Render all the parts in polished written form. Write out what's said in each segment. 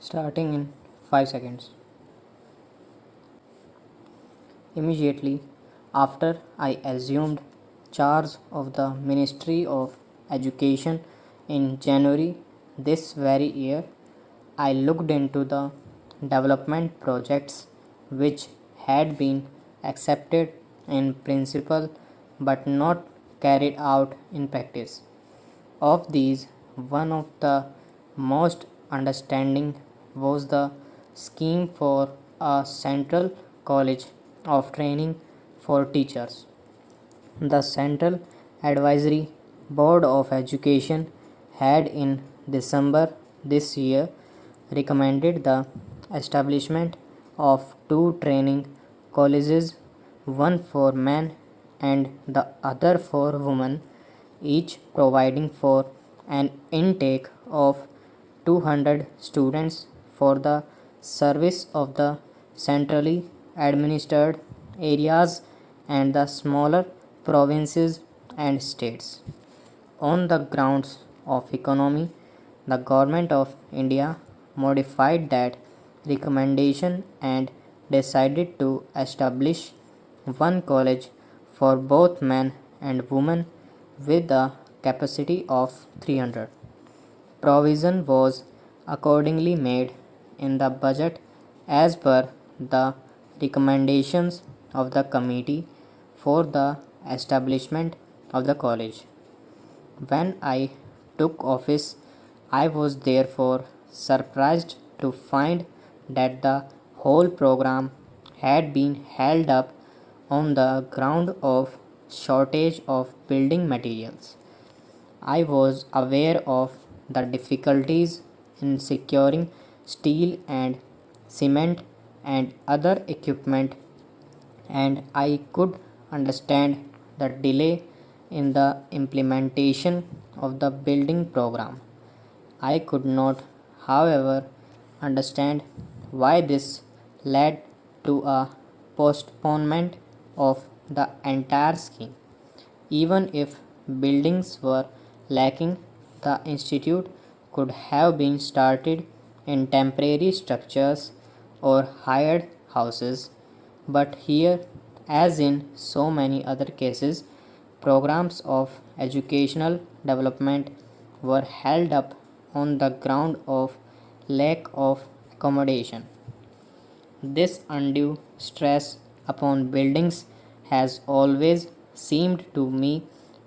Starting in 5 seconds. Immediately after I assumed charge of the Ministry of Education in January this very year, I looked into the development projects which had been accepted in principle but not carried out in practice. Of these, one of the most understanding was the scheme for a central college of training for teachers. The Central Advisory Board of Education had in December this year recommended the establishment of two training colleges, one for men and the other for women, each providing for an intake of 200 students for the service of the centrally administered areas and the smaller provinces and states. On the grounds of economy, the Government of India modified that recommendation and decided to establish one college for both men and women with a capacity of 300. Provision was accordingly made in the budget as per the recommendations of the committee for the establishment of the college. When I took office, I was therefore surprised to find that the whole program had been held up on the ground of shortage of building materials. I was aware of the difficulties in securing steel and cement and other equipment, and I could understand the delay in the implementation of the building program. I could not, however, understand why this led to a postponement of the entire scheme. Even if buildings were lacking, the institute could have been started in temporary structures or hired houses, but here, as in so many other cases, programs of educational development were held up on the ground of lack of accommodation. This undue stress upon buildings has always seemed to me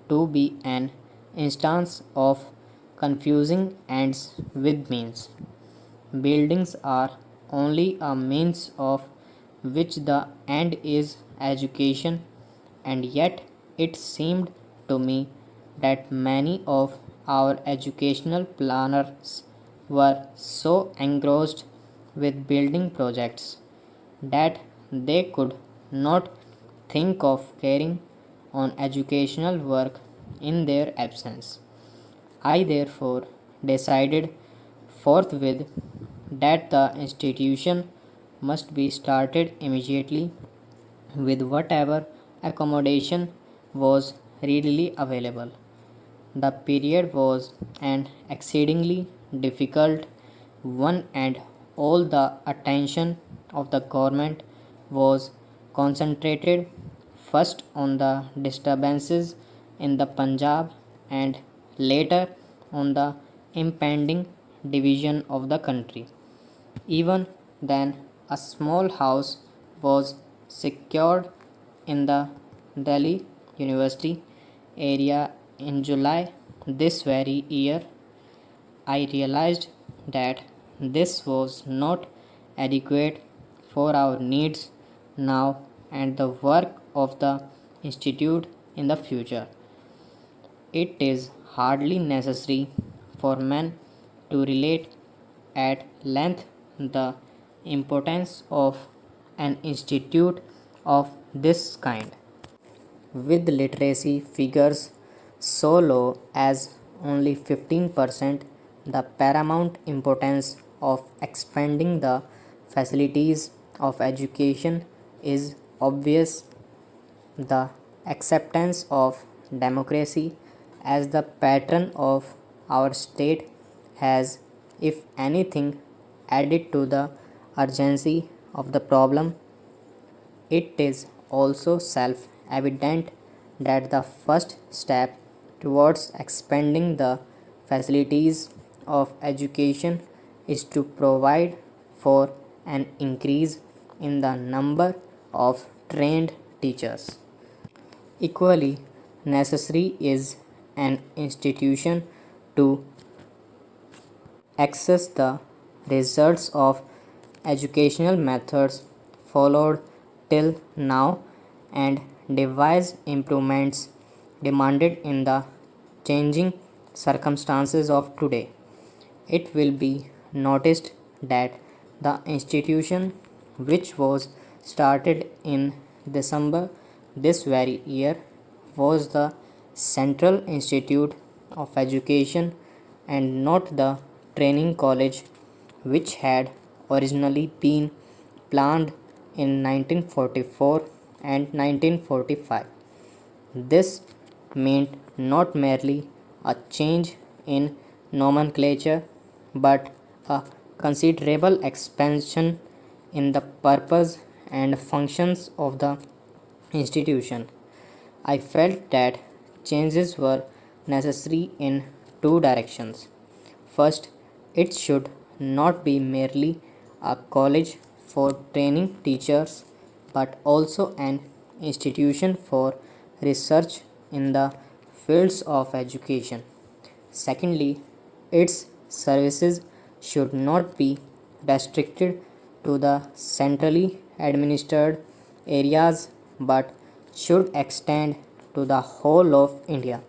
to be an instance of confusing ends with means. Buildings are only a means of which the end is education, and yet it seemed to me that many of our educational planners were so engrossed with building projects that they could not think of carrying on educational work in their absence. I therefore decided forthwith that the institution must be started immediately with whatever accommodation was readily available. The period was an exceedingly difficult one, and all the attention of the government was concentrated first on the disturbances in the Punjab and later on the impending division of the country. Even then, a small house was secured in the Delhi University area in July this very year. I realized that this was not adequate for our needs now and the work of the institute in the future. It is hardly necessary for men to relate at length the importance of an institute of this kind. With literacy figures so low as only 15%, the paramount importance of expanding the facilities of education is obvious. The acceptance of democracy as the pattern of our state has, if anything, added to the urgency of the problem. It is also self evident that the first step towards expanding the facilities of education is to provide for an increase in the number of trained teachers. Equally necessary is an institution to access the results of educational methods followed till now and devise improvements demanded in the changing circumstances of today. It will be noticed that the institution, which was started in December this very year, was the Central Institute of Education and not the training college which had originally been planned in 1944 and 1945. This meant not merely a change in nomenclature but a considerable expansion in the purpose and functions of the institution. I felt that changes were necessary in two directions. First, it should not be merely a college for training teachers but also an institution for research in the fields of education. Secondly, its services should not be restricted to the centrally administered areas but should extend to the whole of India.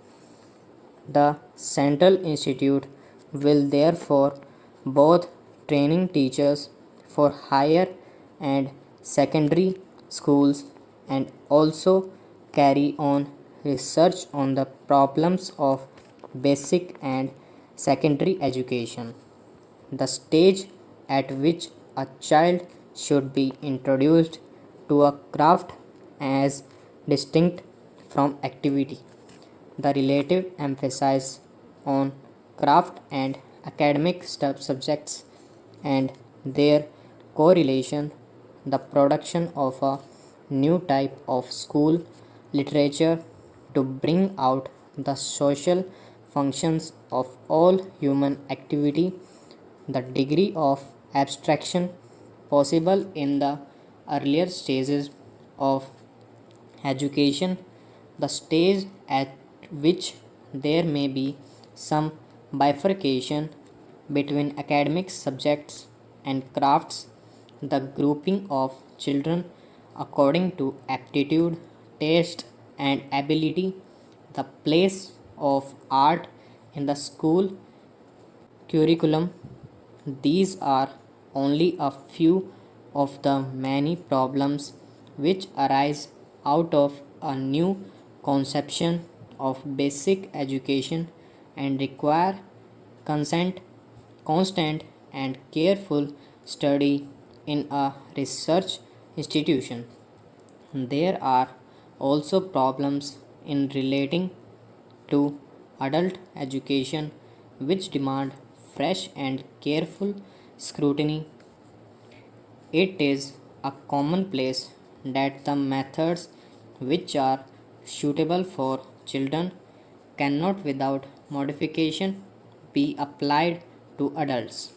The Central Institute will therefore both training teachers for higher and secondary schools and also carry on research on the problems of basic and secondary education. The stage at which a child should be introduced to a craft as distinct from activity. The relative emphasis on craft and academic subjects and their correlation, the production of a new type of school literature to bring out the social functions of all human activity, the degree of abstraction possible in the earlier stages of education, the stage at which there may be some bifurcation between academic subjects and crafts, the grouping of children according to aptitude, taste, and ability, the place of art in the school curriculum. These are only a few of the many problems which arise out of a new conception of basic education and require consent, constant and careful study in a research institution. There are also problems in relating to adult education which demand fresh and careful scrutiny. It is a commonplace that the methods which are suitable for children cannot without modification be applied to adults.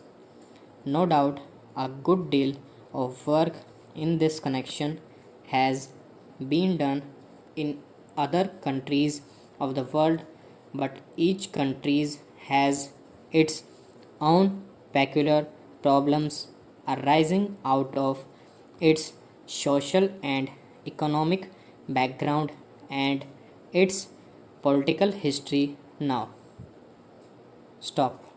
No doubt a good deal of work in this connection has been done in other countries of the world, but each country has its own peculiar problems arising out of its social and economic background and its political history now. Stop.